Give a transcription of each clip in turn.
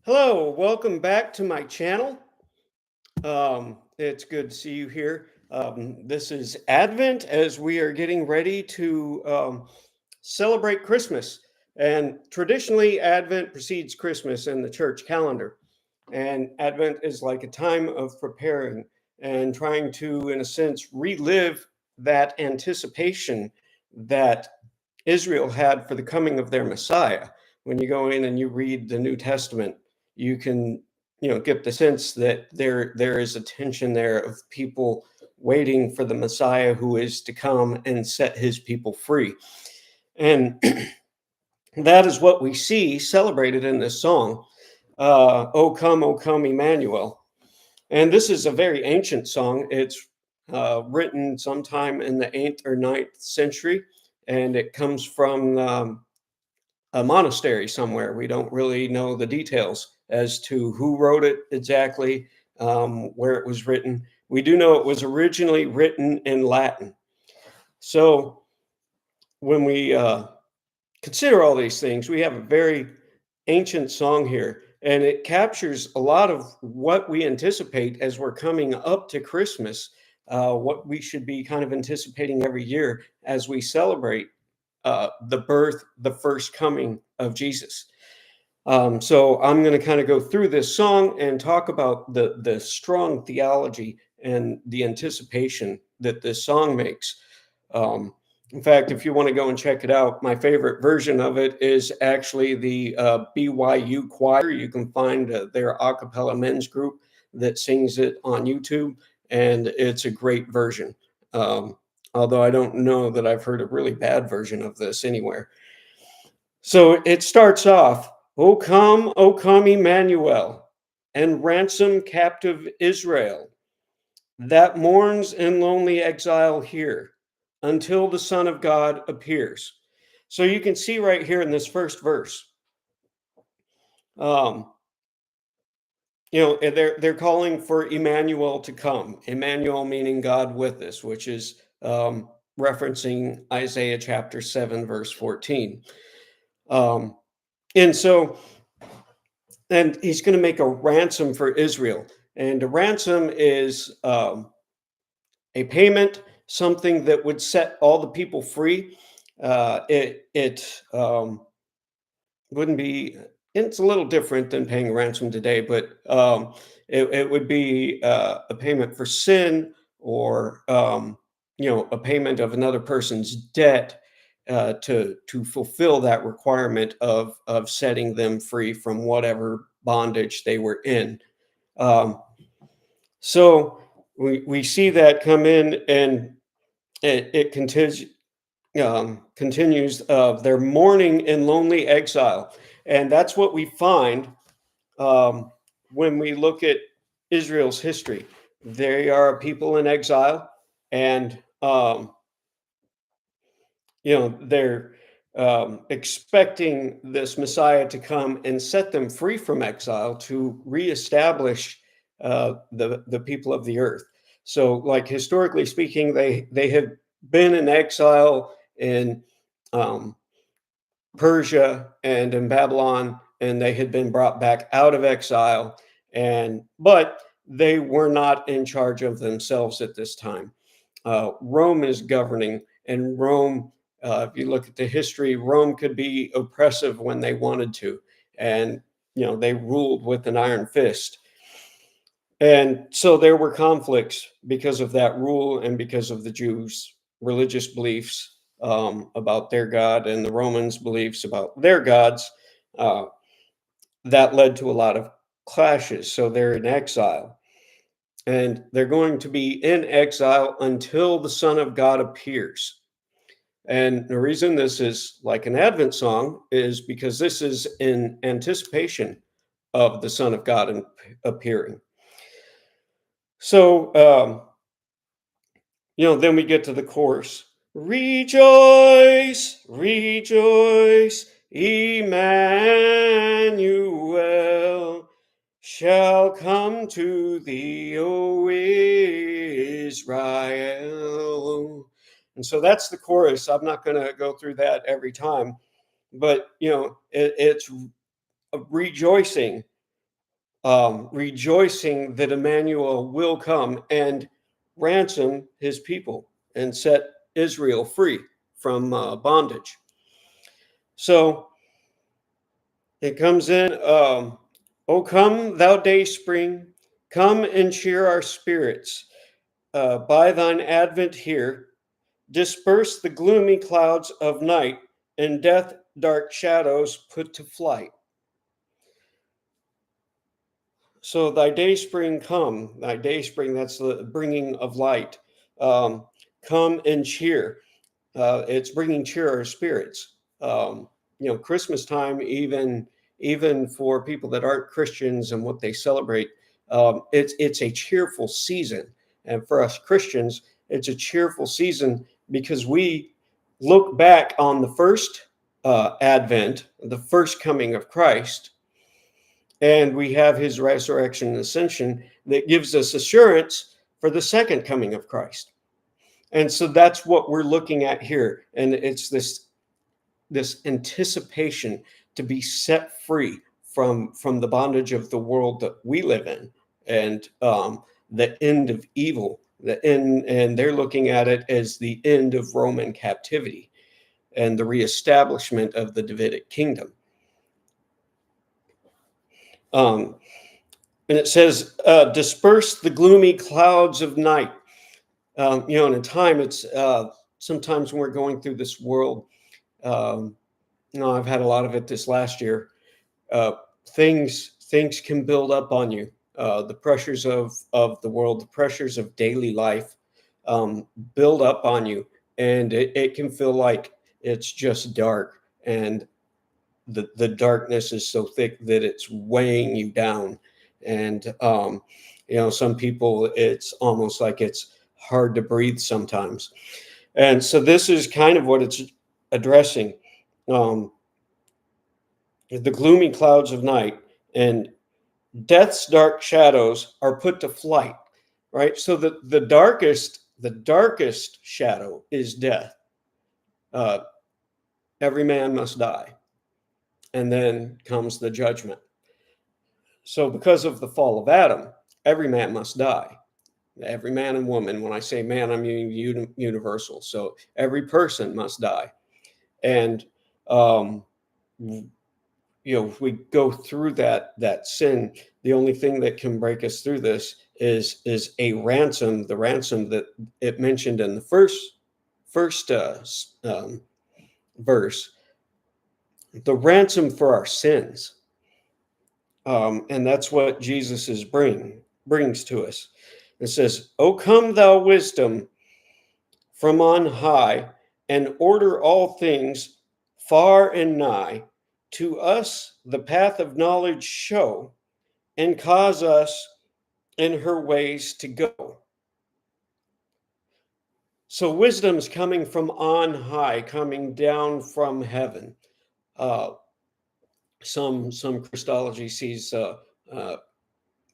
Hello, welcome back to my channel. It's good to see you here. This is Advent as we are getting ready to celebrate Christmas. And traditionally, Advent precedes Christmas in the church calendar. And Advent is like a time of preparing and trying to, in a sense, relive that anticipation that Israel had for the coming of their Messiah. When you go in and you read the New Testament, you can, get the sense that there is a tension there of people waiting for the Messiah who is to come and set his people free. And that is what we see celebrated in this song, O come, Emmanuel. And this is a very ancient song. It's written sometime in the 8th or 9th century, and it comes from a monastery somewhere. We don't really know the details as to who wrote it exactly, where it was written. We do know it was originally written in Latin. So when we consider all these things, we have a very ancient song here, and it captures a lot of what we anticipate as we're coming up to Christmas, what we should be kind of anticipating every year as we celebrate the birth, the first coming of Jesus. So I'm going to kind of go through this song and talk about the strong theology and the anticipation that this song makes. In fact, if you want to go and check it out, my favorite version of it is actually the BYU choir. You can find their a cappella men's group that sings it on YouTube, and it's a great version. Although I don't know that I've heard a really bad version of this anywhere. So it starts off, O come, Emmanuel, and ransom captive Israel, that mourns in lonely exile here, until the Son of God appears. So you can see right here in this first verse, um, they're calling for Emmanuel to come. Emmanuel meaning God with us, which is referencing Isaiah chapter 7, verse 14. And he's going to make a ransom for Israel. And a ransom is a payment, something that would set all the people free. It wouldn't be, it's a little different than paying a ransom today, but it would be a payment for sin, or a payment of another person's debt, to fulfill that requirement of setting them free from whatever bondage they were in. So we see that come in, and it continues of their mourning in lonely exile. And that's what we find when we look at Israel's history. They are a people in exile, and they're expecting this Messiah to come and set them free from exile to reestablish the people of the earth. So, like, historically speaking, they have been in exile in Persia and in Babylon, and they had been brought back out of exile, but they were not in charge of themselves at this time. Rome is governing, and Rome, if you look at the history, Rome could be oppressive when they wanted to, and they ruled with an iron fist. And so there were conflicts because of that rule and because of the Jews' religious beliefs about their God, and the Romans' beliefs about their gods. That led to a lot of clashes. So they're in exile, and they're going to be in exile until the Son of God appears. And the reason this is like an Advent song is because this is in anticipation of the Son of God appearing. So, then we get to the chorus. Rejoice, rejoice, Emmanuel shall come to thee, O Israel. And so that's the chorus. I'm not going to go through that every time, but it's a rejoicing rejoicing that Emmanuel will come and ransom his people and set Israel free from bondage. So it comes in, "O come, thou day spring, come and cheer our spirits. By thine advent here, disperse the gloomy clouds of night, and death dark shadows put to flight." So thy day spring come, thy day spring, that's the bringing of light. Um, Come and cheer. It's bringing cheer our spirits. Christmas time, even for people that aren't Christians and what they celebrate, it's a cheerful season. And for us Christians, it's a cheerful season because we look back on the first Advent, the first coming of Christ, and we have his resurrection and ascension that gives us assurance for the second coming of Christ. And so that's what we're looking at here. And it's this anticipation to be set free from the bondage of the world that we live in, and the end of evil, and they're looking at it as the end of Roman captivity and the reestablishment of the Davidic kingdom. And it says, disperse the gloomy clouds of night. And in time, it's sometimes when we're going through this world, I've had a lot of it this last year. Uh, things can build up on you. The pressures of the world, the pressures of daily life, build up on you, and it can feel like it's just dark, and the darkness is so thick that it's weighing you down. And some people, it's almost like it's hard to breathe sometimes. And so this is kind of what it's addressing. The gloomy clouds of night and death's dark shadows are put to flight, right? So the darkest shadow is death. Every man must die. And then comes the judgment. So because of the fall of Adam, every man must die. Every man and woman, when I say man, I mean universal. So every person must die. And if we go through that sin, the only thing that can break us through this is a ransom, the ransom that it mentioned in the first verse, the ransom for our sins. And that's what Jesus brings to us. It says, "O come, thou wisdom from on high, and order all things far and nigh. To us the path of knowledge show, and cause us in her ways to go." So wisdom's coming from on high, coming down from heaven. Some Christology sees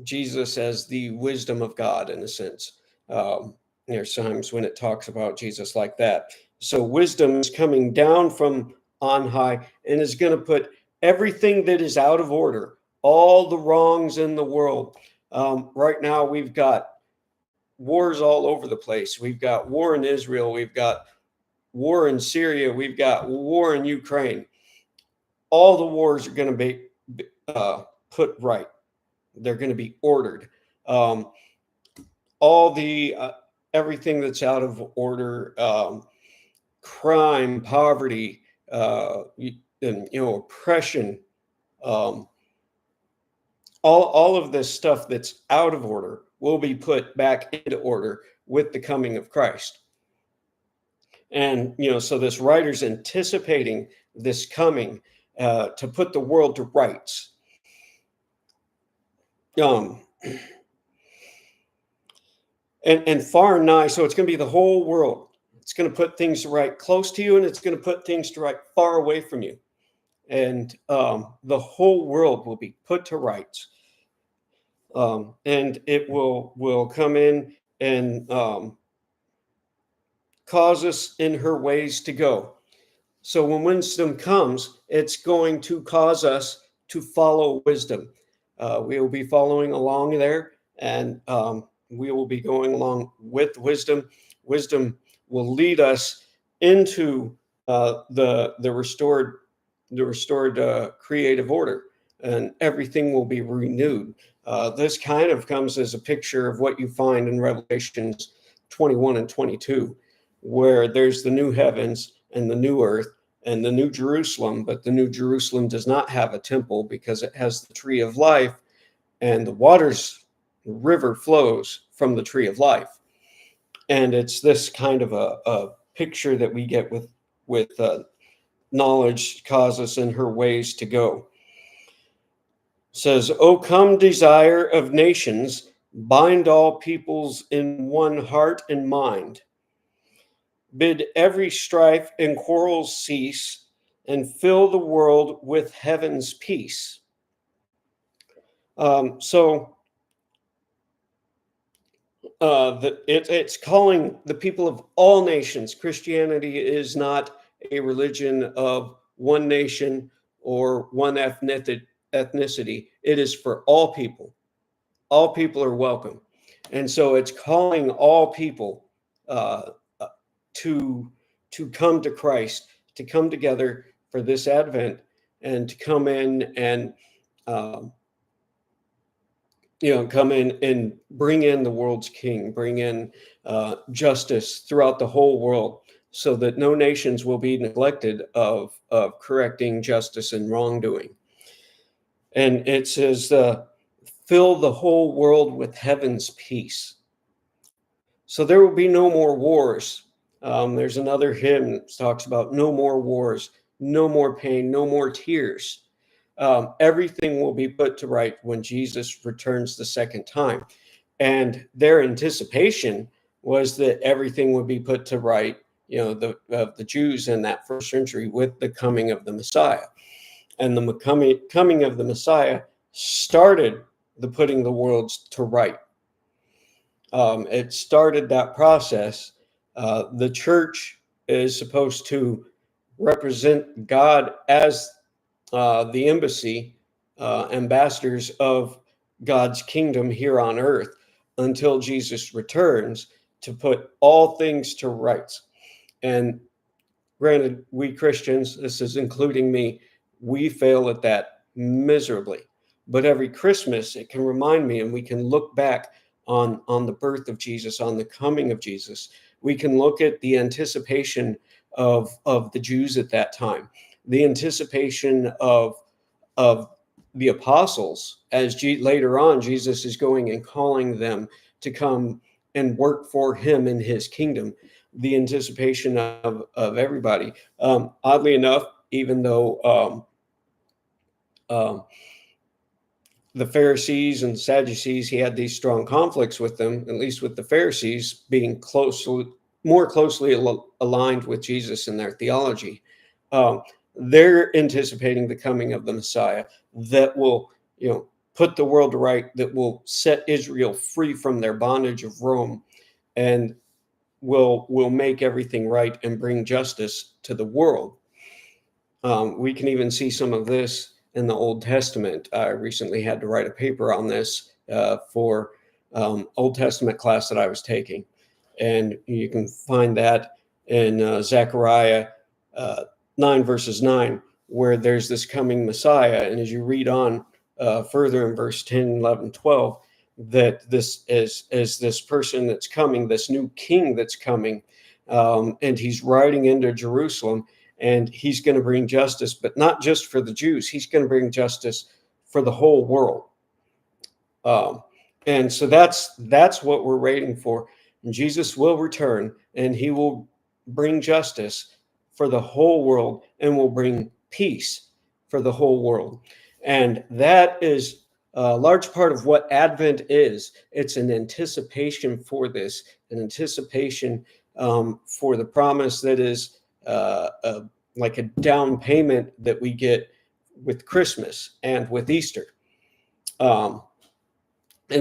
Jesus as the wisdom of God, in a sense. There's times when it talks about Jesus like that. So wisdom is coming down from on high and is going to put everything that is out of order, all the wrongs in the world. Right now, we've got wars all over the place. We've got war in Israel. We've got war in Syria. We've got war in Ukraine. All the wars are going to be put right. They're going to be ordered. All the everything that's out of order, crime, poverty, and oppression, all of this stuff that's out of order will be put back into order with the coming of Christ. And so this writer's anticipating this coming to put the world to rights. And far and nigh, so it's going to be the whole world. It's going to put things to right close to you, and it's going to put things to right far away from you. And the whole world will be put to rights. And it will come in and cause us in her ways to go. So when wisdom comes, it's going to cause us to follow wisdom. We will be following along there, and we will be going along with wisdom. Wisdom will lead us into the restored creative order, and everything will be renewed. This kind of comes as a picture of what you find in Revelations 21 and 22, where there's the new heavens and the new earth and the new Jerusalem, but the new Jerusalem does not have a temple because it has the tree of life, and the river flows from the tree of life. And it's this kind of a picture that we get with knowledge causes in her ways to go. Says, "O come, desire of nations, bind all peoples in one heart and mind. Bid every strife and quarrels cease, and fill the world with heaven's peace." So it's calling the people of all nations. Christianity is not a religion of one nation or one ethnicity. It is for all people. All people are welcome. And so it's calling all people uh, uh, to come to Christ, to come together for this Advent, and to come in and um, come in and bring in the world's King, bring in justice throughout the whole world, so that no nations will be neglected of correcting justice and wrongdoing. And it says, "Fill the whole world with heaven's peace." So there will be no more wars. There's another hymn that talks about no more wars, no more pain, no more tears. Everything will be put to right when Jesus returns the second time. And their anticipation was that everything would be put to right, the Jews in that first century, with the coming of the Messiah. And the coming of the Messiah started the putting the worlds to right. It started that process. The church is supposed to represent God as the embassy, ambassadors of God's kingdom here on earth until Jesus returns to put all things to rights. And granted, we Christians, this is including me, we fail at that miserably. But every Christmas, it can remind me, and we can look back on the birth of Jesus, on the coming of Jesus. We can look at the anticipation of the Jews at that time, the anticipation of the apostles, as later on Jesus is going and calling them to come and work for him in his kingdom, the anticipation of everybody. Oddly enough, even though um, the Pharisees and Sadducees, he had these strong conflicts with them, at least with the Pharisees being more closely aligned with Jesus in their theology. Um, they're anticipating the coming of the Messiah that will, put the world to right, that will set Israel free from their bondage of Rome, and will make everything right and bring justice to the world. We can even see some of this in the Old Testament. I recently had to write a paper on this for Old Testament class that I was taking. And you can find that in Zechariah 9 verses 9, where there's this coming Messiah. And as you read on further in verse 10, 11, 12, that this is this person that's coming, this new king that's coming, and he's riding into Jerusalem, and he's going to bring justice, but not just for the Jews. He's going to bring justice for the whole world. And so that's what we're waiting for. And Jesus will return, and he will bring justice for the whole world, and will bring peace for the whole world. And that is a large part of what Advent is. It's an anticipation for this, an anticipation for the promise that is like a down payment that we get with Christmas and with Easter. And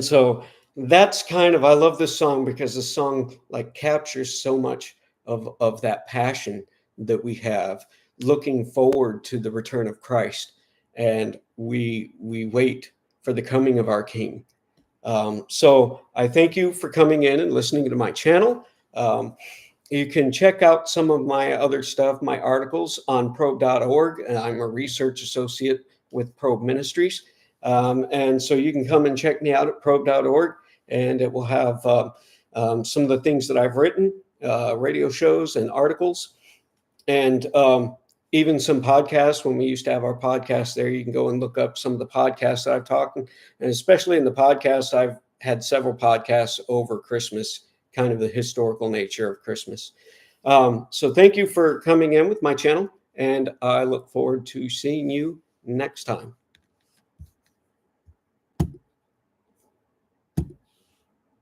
so that's I love this song because the song like captures so much of that passion that we have, looking forward to the return of Christ. And we wait for the coming of our King. So I thank you for coming in and listening to my channel. You can check out some of my other stuff, my articles on probe.org. And I'm a research associate with Probe Ministries. And so you can come and check me out at probe.org, and it will have some of the things that I've written, radio shows and articles, and even some podcasts. When we used to have our podcast there, you can go and look up some of the podcasts that I've talked, and especially in the podcast, I've had several podcasts over Christmas, kind of the historical nature of Christmas. So thank you for coming in with my channel, and I look forward to seeing you next time.